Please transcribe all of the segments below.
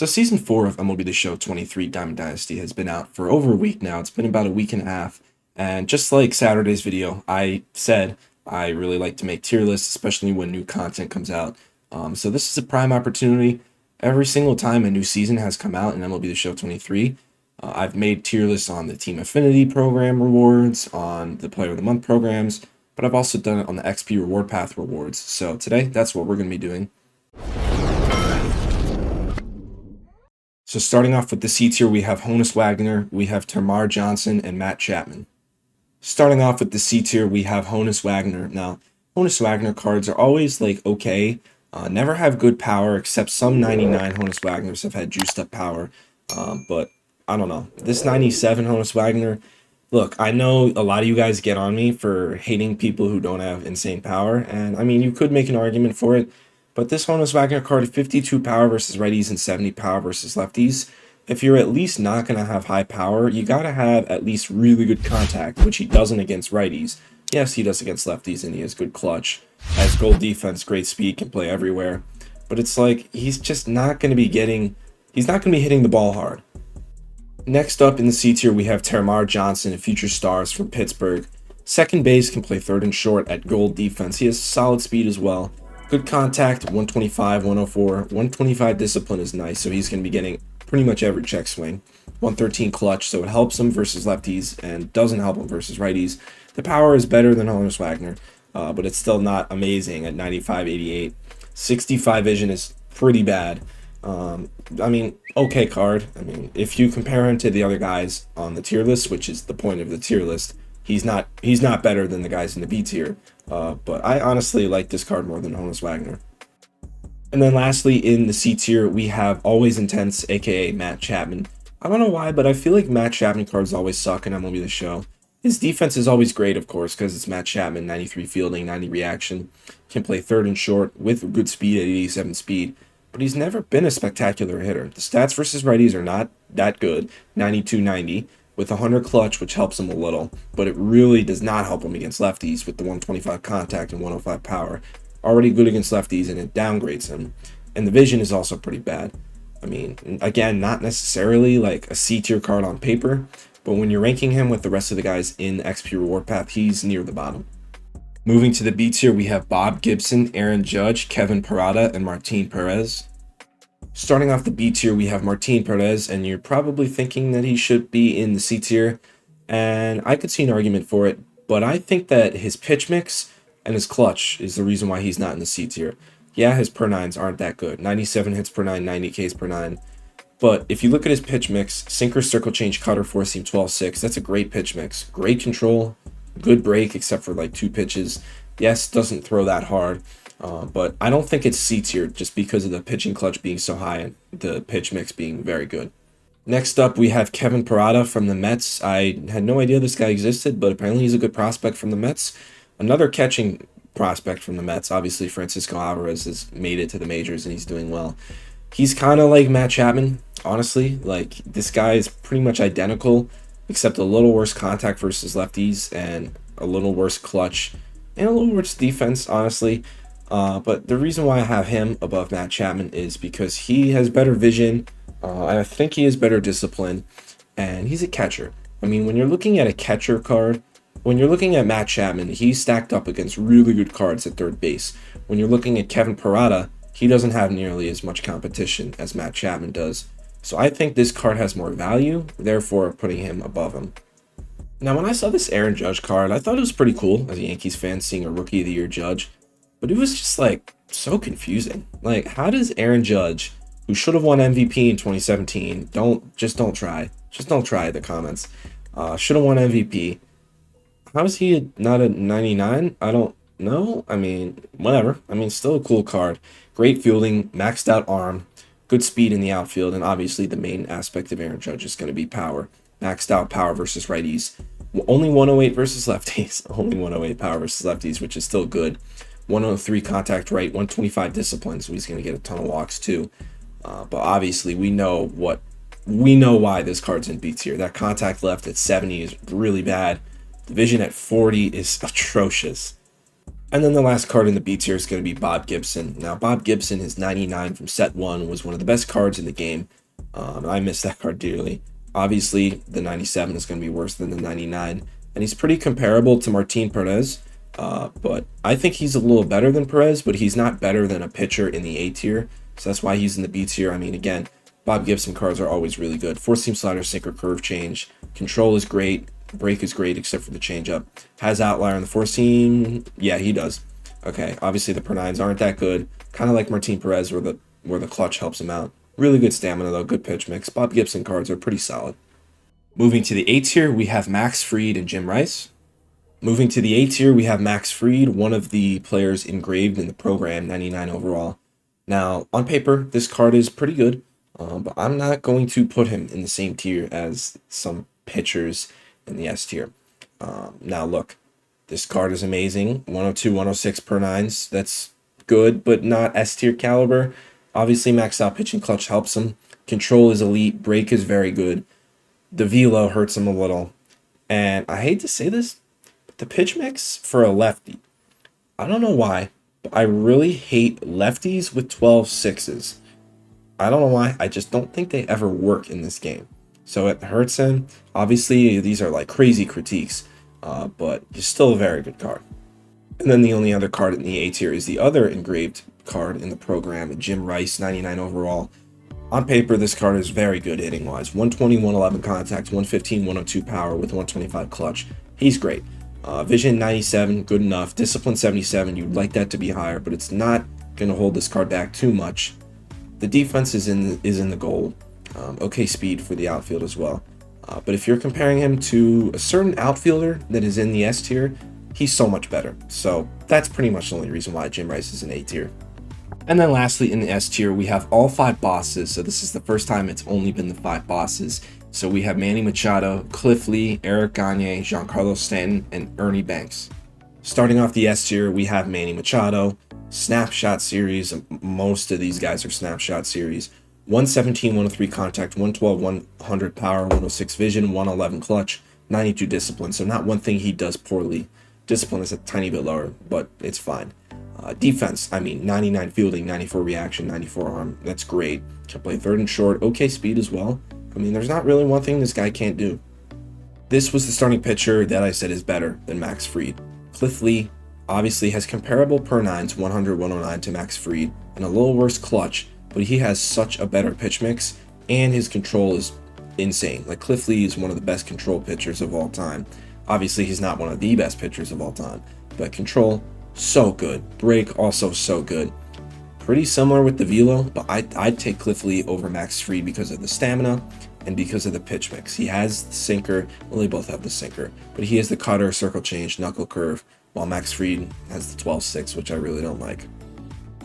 So season 4 of MLB The Show 23 Diamond Dynasty has been out for over a week now. It's been about a week and a half. And just like Saturday's video, I said I really like to make tier lists, especially when new content comes out. So this is a prime opportunity. Every single time a new season has come out in MLB The Show 23, I've made tier lists on the Team Affinity program rewards, on the Player of the Month programs, but I've also done it on the XP Reward Path rewards. So today, that's what we're going to be doing. So starting off with the C tier, we have Honus Wagner, we have Termarr Johnson, and Matt Chapman. Starting off with the C tier, we have Honus Wagner. Now, Honus Wagner cards are always okay. Never have good power, except some 99 Honus Wagners have had juiced up power. But I don't know. This 97 Honus Wagner, look, I know a lot of you guys get on me for hating people who don't have insane power. And I mean, you could make an argument for it. But this Honus Wagner card, 52 power versus righties and 70 power versus lefties. If you're at least not going to have high power, you got to have at least really good contact, which he doesn't against righties. Yes, he does against lefties, and he has good clutch. Has gold defense, great speed, can play everywhere. But it's he's just not going to be he's not going to be hitting the ball hard. Next up in the C tier, we have Termarr Johnson, a future stars from Pittsburgh. Second base, can play third and short at gold defense. He has solid speed as well. Good contact, 125, 104, 125 discipline is nice, so he's going to be getting pretty much every check swing. 113 clutch, so it helps him versus lefties and doesn't help him versus righties. The power is better than Honus Wagner, but it's still not amazing at 95, 88. 65 vision is pretty bad. I mean, okay card. I mean, if you compare him to the other guys on the tier list, which is the point of the tier list, he's not better than the guys in the B tier. But I honestly like this card more than Honus Wagner. And then lastly, in the C tier, we have Always Intense, aka Matt Chapman. I don't know why, but I feel like Matt Chapman cards always suck in MLB The Show. His defense is always great, of course, because it's Matt Chapman, 93 fielding, 90 reaction. Can play third and short with good speed at 87 speed. But he's never been a spectacular hitter. The stats versus righties are not that good, 92-90. With 100 clutch, which helps him a little, but it really does not help him against lefties with the 125 contact and 105 power. Already good against lefties, and it downgrades him. And the vision is also pretty bad. I mean, again, not necessarily like a C tier card on paper, but when you're ranking him with the rest of the guys in the XP Reward Path, he's near the bottom. Moving to the B tier, we have Bob Gibson, Aaron Judge, Kevin Parada, and Martin Perez. Starting off the B tier, we have Martin Perez, and you're probably thinking that he should be in the C tier, and I could see an argument for it, but I think that his pitch mix and his clutch is the reason why he's not in the C tier. Yeah, his per nines aren't that good. 97 hits per nine, 90 Ks per nine. But if you look at his pitch mix, sinker, circle change, cutter, four seam, 12-6, that's a great pitch mix. Great control, good break, except for 2 pitches. Yes, doesn't throw that hard. But I don't think it's C tier just because of the pitching clutch being so high and the pitch mix being very good. Next up, we have Kevin Parada from the Mets. I had no idea this guy existed, but apparently he's a good prospect from the Mets. Another catching prospect from the Mets. Obviously, Francisco Alvarez has made it to the majors and he's doing well. He's kind of like Matt Chapman, honestly. This guy is pretty much identical, except a little worse contact versus lefties and a little worse clutch and a little worse defense, honestly. But the reason why I have him above Matt Chapman is because he has better vision. I think he has better discipline, and he's a catcher. I mean, when you're looking at a catcher card, when you're looking at Matt Chapman, he's stacked up against really good cards at third base. When you're looking at Kevin Parada, he doesn't have nearly as much competition as Matt Chapman does. So I think this card has more value, therefore putting him above him. Now, when I saw this Aaron Judge card, I thought it was pretty cool as a Yankees fan seeing a Rookie of the Year Judge. But it was just so confusing. How does Aaron Judge, who should have won MVP in 2017, don't try the comments, should have won MVP. How is he not a 99? I don't know. I mean, whatever. I mean, still a cool card. Great fielding, maxed out arm, good speed in the outfield, and obviously the main aspect of Aaron Judge is going to be power. Maxed out power versus righties. Only 108 versus lefties. Only 108 power versus lefties, which is still good. 103 contact right, 125 discipline, so he's going to get a ton of walks too. But obviously, we know why this card's in B tier. That contact left at 70 is really bad. The vision at 40 is atrocious. And then the last card in the B tier is going to be Bob Gibson. Now, Bob Gibson, his 99 from set 1, was one of the best cards in the game. I miss that card dearly. Obviously, the 97 is going to be worse than the 99. And he's pretty comparable to Martin Perez. But I think he's a little better than Perez, but he's not better than a pitcher in the A tier. So that's why he's in the B tier. I mean, again, Bob Gibson cards are always really good. Four-seam slider, sinker, curve change. Control is great. Break is great except for the changeup. Has outlier on the four-seam? Yeah, he does. Okay, obviously the per nines aren't that good. Kind of like Martin Perez where the clutch helps him out. Really good stamina though, good pitch mix. Bob Gibson cards are pretty solid. Moving to the A tier, we have Max Fried and Jim Rice. Moving to the A tier, we have Max Fried, one of the players engraved in the program, 99 overall. Now, on paper, this card is pretty good, but I'm not going to put him in the same tier as some pitchers in the S tier. Now, look, this card is amazing. 102, 106 per nines. That's good, but not S tier caliber. Obviously, maxed out pitching clutch helps him. Control is elite. Break is very good. The velo hurts him a little. And I hate to say this, but the pitch mix for a lefty, I don't know why, but I really hate lefties with 12 sixes. I don't know why. I just don't think they ever work in this game. So it hurts him. Obviously, these are like crazy critiques, but it's still a very good card. And then the only other card in the A tier is the other engraved card in the program, Jim Rice, 99 overall. On paper, this card is very good hitting-wise. 120, 111 contact, 115, 102 power with 125 clutch. He's great. Vision 97, good enough. Discipline 77, you'd like that to be higher, but it's not going to hold this card back too much. The defense is in the gold. Okay speed for the outfield as well. But if you're comparing him to a certain outfielder that is in the S tier, he's so much better. So that's pretty much the only reason why Jim Rice is in A tier. And then lastly, in the S tier, we have all 5 bosses. So this is the first time it's only been the 5 bosses. So we have Manny Machado, Cliff Lee, Eric Gagne, Giancarlo Stanton, and Ernie Banks. Starting off the S tier, we have Manny Machado, snapshot series. Most of these guys are snapshot series. 117, 103 contact, 112, 100 power, 106 vision, 111 clutch, 92 discipline. So not one thing he does poorly. Discipline is a tiny bit lower, but it's fine. Defense, 99 fielding, 94 reaction, 94 arm. That's great. Can play third and short. Okay speed as well. There's not really one thing this guy can't do. This was the starting pitcher that I said is better than Max Fried. Cliff Lee obviously has comparable per nines, 100, 109 to Max Fried, and a little worse clutch, but he has such a better pitch mix, and his control is insane. Like, Cliff Lee is one of the best control pitchers of all time. Obviously, he's not one of the best pitchers of all time, but control, so good. Break, also so good. Pretty similar with the velo, but I'd take Cliff Lee over Max Fried because of the stamina and because of the pitch mix. He has the sinker. Well, they both have the sinker, but he has the cutter, circle change, knuckle curve, while Max Fried has the 12-6, which I really don't like.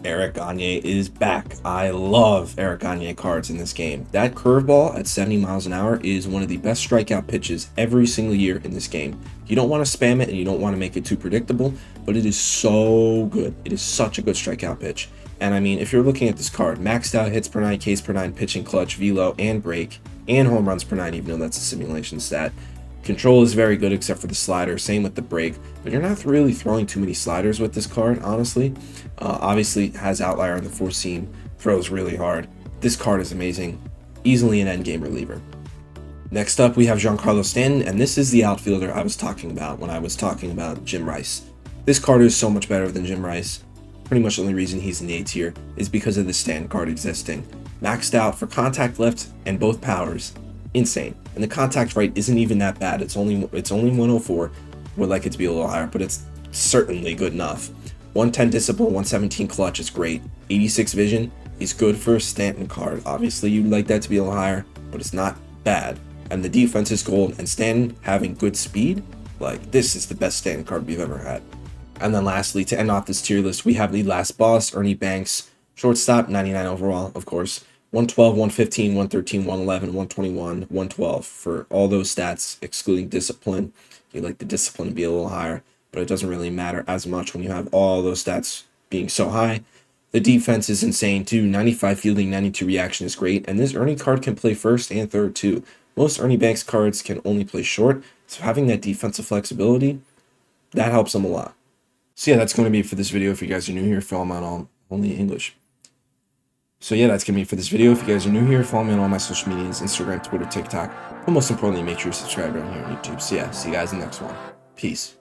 Eric Gagne is back. I love Eric Gagne cards in this game. That curveball at 70 miles an hour is one of the best strikeout pitches every single year in this game. You don't want to spam it and you don't want to make it too predictable, but it is so good. It is such a good strikeout pitch. And if you're looking at this card, maxed out hits per 9, Ks per 9, pitching clutch, velo, and break, and home runs per 9, even though that's a simulation stat. Control is very good except for the slider, same with the break, but you're not really throwing too many sliders with this card, honestly. Obviously has outlier on the 4-seam, throws really hard. This card is amazing, easily an endgame reliever. Next up, we have Giancarlo Stanton, and this is the outfielder I was talking about when I was talking about Jim Rice. This card is so much better than Jim Rice. Pretty much the only reason he's in the A tier is because of the Stanton card existing. Maxed out for contact left and both powers. Insane. And the contact right isn't even that bad. It's only 104. Would like it to be a little higher, but it's certainly good enough. 110 discipline, 117 clutch is great. 86 vision is good for a Stanton card. Obviously, you'd like that to be a little higher, but it's not bad. And the defense is gold, and Stanton having good speed, this is the best Stanton card we've ever had. And then lastly, to end off this tier list, we have the last boss, Ernie Banks. Shortstop, 99 overall, of course. 112, 115, 113, 111, 121, 112 for all those stats, excluding discipline. You'd like the discipline to be a little higher, but it doesn't really matter as much when you have all those stats being so high. The defense is insane too. 95 fielding, 92 reaction is great, and this Ernie card can play first and third too. Most Ernie Banks cards can only play short, so having that defensive flexibility, that helps him a lot. So yeah, that's going to be it for this video. If you guys are new here, follow me on only English. So yeah, that's going to be it for this video. If you guys are new here, follow me on all my social medias, Instagram, Twitter, TikTok. But most importantly, make sure you subscribe down here on YouTube. So yeah, see you guys in the next one. Peace.